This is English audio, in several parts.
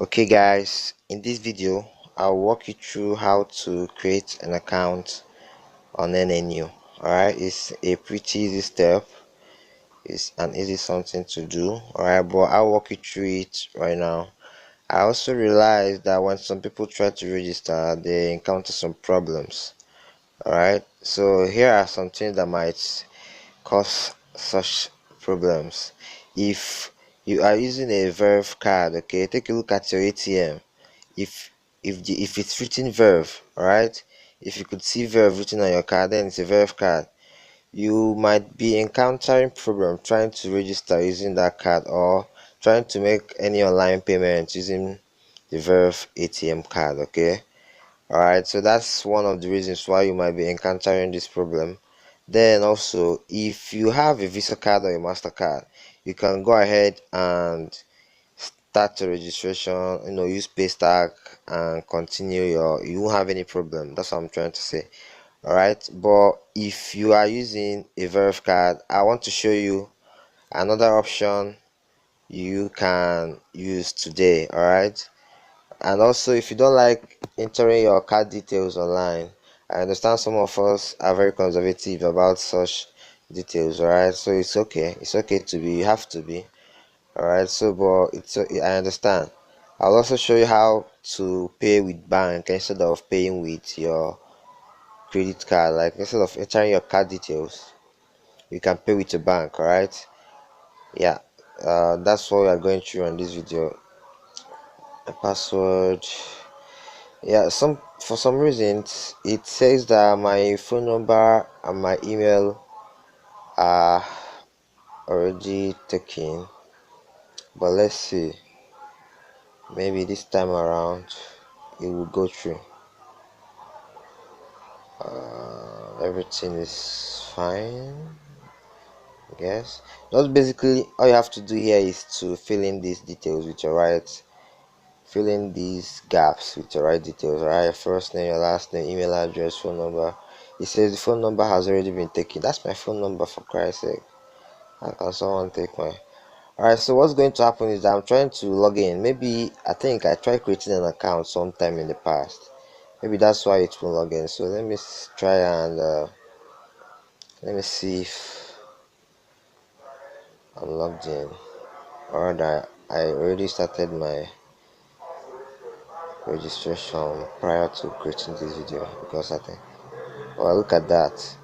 Okay guys, in this video I'll walk you through how to create an account on NNU. Alright, it's a pretty easy step. It's an easy something to do. Alright, but I'll walk you through it right now. I also realized that when some people try to register, they encounter some problems. Alright, so here are some things that might cause such problems. If you are using a verve card, okay, take a look at your ATM. If it's written verve, all right, if you could see verve written on your card, then it's a verve card. You might be encountering problem trying to register using that card, or trying to make any online payment using the verve ATM card. Okay, all right, so that's one of the reasons why you might be encountering this problem. Then also, if you have a Visa card or a MasterCard, you can go ahead and start your registration, use paystack and continue you won't have any problem. That's what I'm trying to say. All right, but if you are using a verve card, I want to show you another option you can use today. All right, and also, if you don't like entering your card details online, I understand some of us are very conservative about such details. All right, so it's okay to be, you have to be. Alright, so but I understand. I'll also show you how to pay with bank instead of paying with your credit card. Like, instead of entering your card details, you can pay with your bank. Alright, yeah, that's what we are going through on this video. A password, yeah, for some reasons it says that my phone number and my email are already taken, but let's see, maybe this time around it will go through. Everything is fine, I guess. Just basically all you have to do here is to fill in these details with your right, fill in these gaps with your right details. Right, your first name, your last name, email address, phone number. It says the phone number has already been taken. That's my phone number, for Christ's sake. How can someone take my... Alright, so what's going to happen is that I'm trying to log in. Maybe I think I tried creating an account sometime in the past. Maybe that's why it won't log in. So let me try and let me see if I'm logged in, or that I already started my registration prior to creating this video, because I think, well, look at that,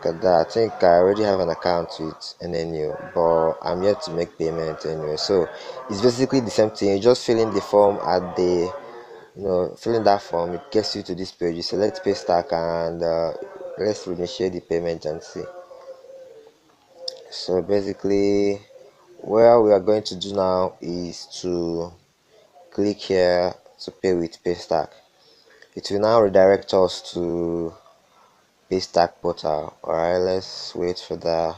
I think I already have an account with NNU, but I'm yet to make payment anyway. So it's basically the same thing. You just fill in the form at the, fill in that form, it gets you to this page. You select pay stack and let's initiate the payment and see. So basically, what we are going to do now is to click here to pay with paystack. It will now redirect us to paystack portal. Alright, let's wait for that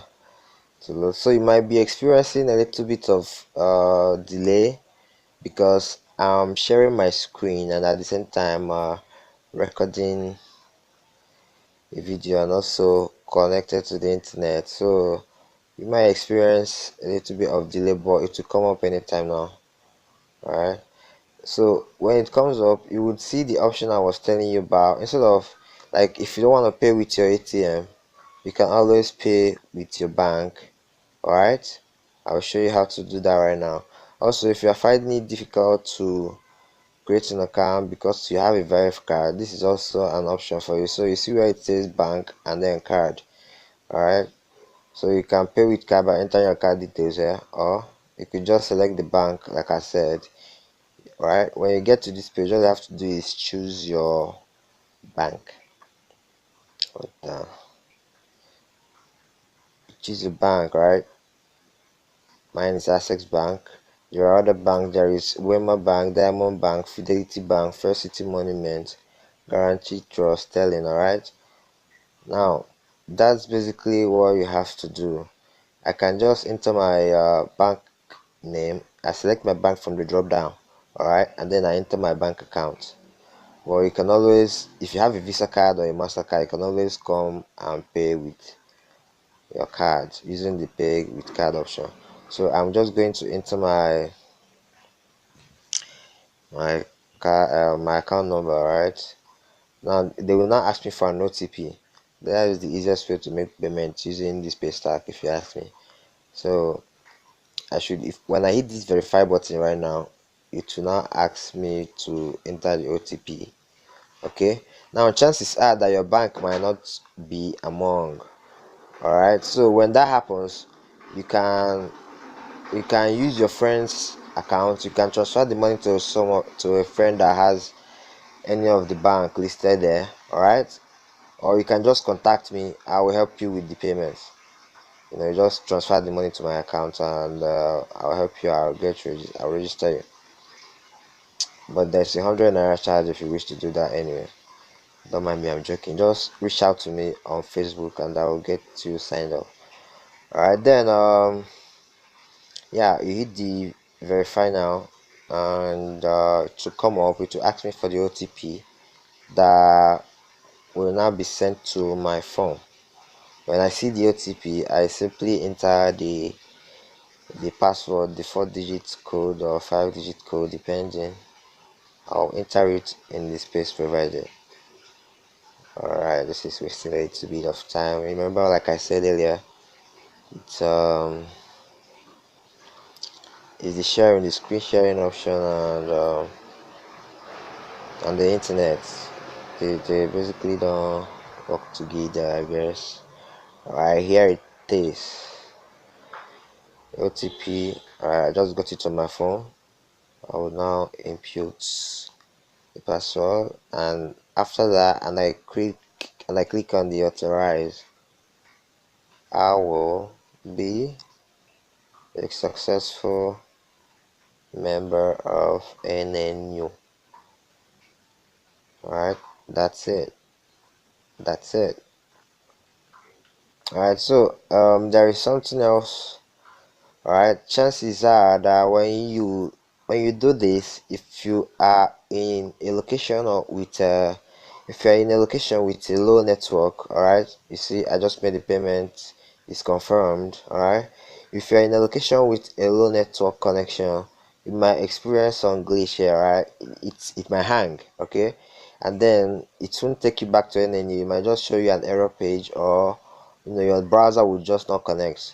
to load. So you might be experiencing a little bit of delay, because I'm sharing my screen and at the same time recording a video and also connected to the internet. So you might experience a little bit of delay, but it will come up anytime now. Alright, so when it comes up, you would see the option I was telling you about. Instead of, like, if you don't want to pay with your ATM, you can always pay with your bank. Alright, I'll show you how to do that right now. Also, if you are finding it difficult to create an account because you have a verve card, this is also an option for you. So you see where it says bank and then card. Alright, so you can pay with card by entering your card details here, or you could just select the bank like I said. Right, when you get to this page, all you have to do is choose your bank. Choose your bank, right? Mine is Access Bank. There are other banks. There is Wema Bank, Diamond Bank, Fidelity Bank, First City Monument, Guarantee Trust, Sterling. Alright, now that's basically what you have to do. I can just enter my bank name. I select my bank from the drop down, alright, and then I enter my bank account. Well, you can always, if you have a Visa card or a MasterCard, you can always come and pay with your card using the pay with card option. So I'm just going to enter my my account number, right? Now they will not ask me for an OTP. That is the easiest way to make payment using this pay stack, if you ask me. So I should, if when I hit this verify button right now, it will now ask me to enter the OTP. Okay, now chances are that your bank might not be among. All right, so when that happens, you can use your friend's account. You can transfer the money to to a friend that has any of the bank listed there. All right, or you can just contact me. I will help you with the payments. You just transfer the money to my account, and I'll help you. I'll register you. But there's a 100 naira charge if you wish to do that anyway. Don't mind me, I'm joking. Just reach out to me on Facebook and I will get you signed up. Alright, then yeah, you hit the verify now, and to come up, it will ask me for the OTP that will now be sent to my phone. When I see the OTP, I simply enter the password, the 4-digit code or 5-digit code, depending. I'll enter it in the space provided. Alright, this is wasting a little bit of time. Remember, like I said earlier, it's is the screen sharing option, and the internet. They basically don't work together, I guess. Alright, here it is. OTP. Alright, I just got it on my phone. I will now input the password, and after that, and I click on the authorize, I will be a successful member of NNU. Alright, that's it. That's it. Alright, so there is something else. Alright, chances are that when you do this, if you are in a location or with if you are in a location with a low network, alright, you see I just made the payment, it's confirmed. Alright, if you are in a location with a low network connection, you might experience some glitch here. Right, it might hang, okay, and then it won't take you back to NNU. It might just show you an error page, or your browser will just not connect.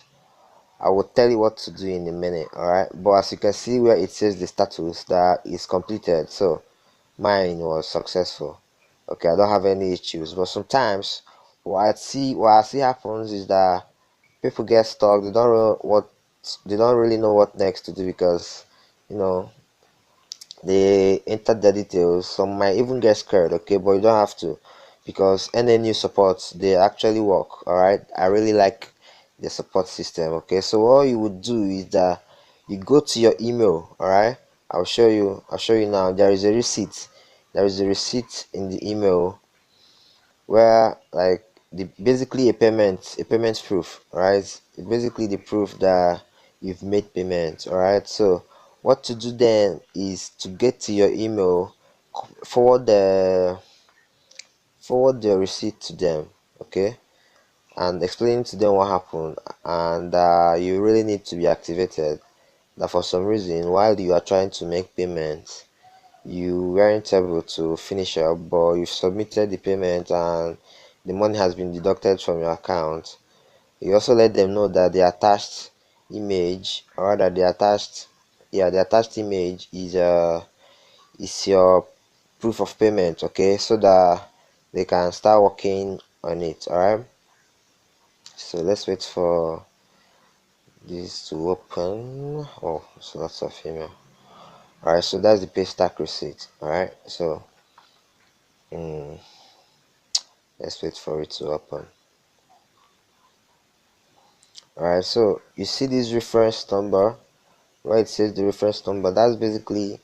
I will tell you what to do in a minute. Alright, but as you can see where it says the status that is completed, so mine was successful. Okay, I don't have any issues. But sometimes what I see happens is that people get stuck. They don't really know what next to do, because you know they enter the details. Some might even get scared, okay, but you don't have to, because NNU supports, they actually work. Alright, I really like the support system. Okay, so all you would do is that you go to your email. Alright, I'll show you now. There is a receipt in the email, where like basically a payment proof. Right, it's basically the proof that you've made payment. Alright, so what to do then is to get to your email, forward the receipt to them, okay, and explain to them what happened, and you really need to be activated, that for some reason while you are trying to make payments, you weren't able to finish up, but you've submitted the payment and the money has been deducted from your account. You also let them know that the attached image, or rather the attached image is your proof of payment, okay, so that they can start working on it. Alright, so let's wait for this to open. Oh, so lots of email. Alright, so that's the pay stack receipt. Alright, so mm, let's wait for it to open. Alright, so you see this reference number, where it says the reference number. That's basically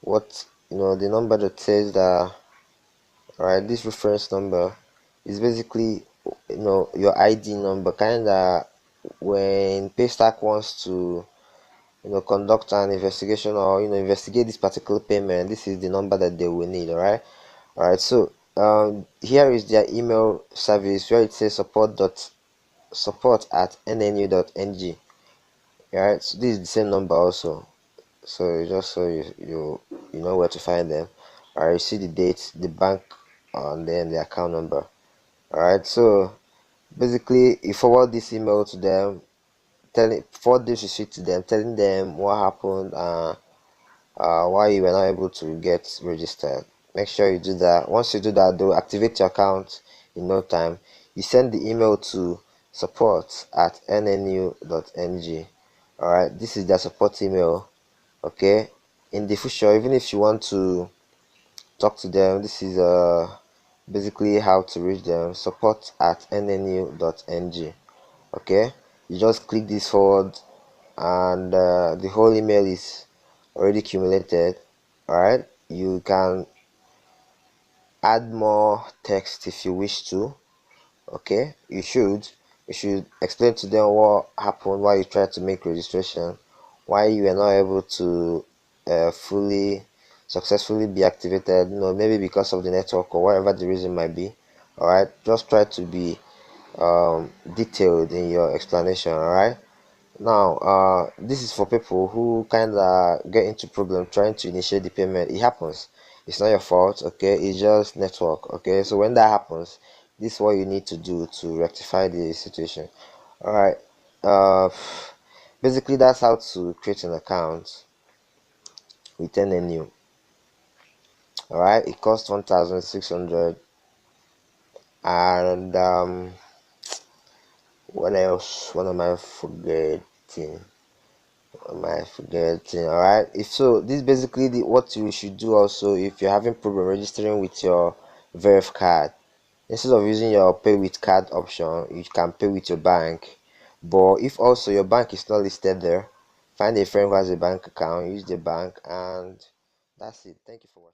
what, the number that says that. Alright, this reference number is basically, your ID number. Kinda, when Paystack wants to, conduct an investigation, or investigate this particular payment, this is the number that they will need. Alright, so here is their email service, where it says support@nnu.ng. Alright, so this is the same number also. So just so you you know where to find them. Alright, you see the date, the bank, and then the account number. Alright, so basically you forward this email to them, forward this receipt to them, telling them what happened, why you were not able to get registered. Make sure you do that. Once you do that, they'll activate your account in no time. You send the email to support@nnu.ng. Alright, this is their support email. Okay, in the future, even if you want to talk to them, this is basically how to reach them: support@nnu.ng. Okay, you just click this forward, and the whole email is already accumulated. Alright, you can add more text if you wish to. Okay, you should explain to them what happened, why you tried to make registration, why you were not able to fully successfully be activated, maybe because of the network or whatever the reason might be. All right, just try to be detailed in your explanation. All right, now this is for people who kind of get into problem trying to initiate the payment. It happens, it's not your fault. Okay, it's just network. Okay, so when that happens, this is what you need to do to rectify the situation. All right, uh basically that's how to create an account with NNU. All right, it costs 1,600. And what else, what am I forgetting? Am I forgetting? All right, if so, this is basically what you should do. Also, if you're having problem registering with your verve card, instead of using your pay with card option, you can pay with your bank. But if also your bank is not listed there, find a friend who has a bank account, use the bank, and that's it. Thank you for watching.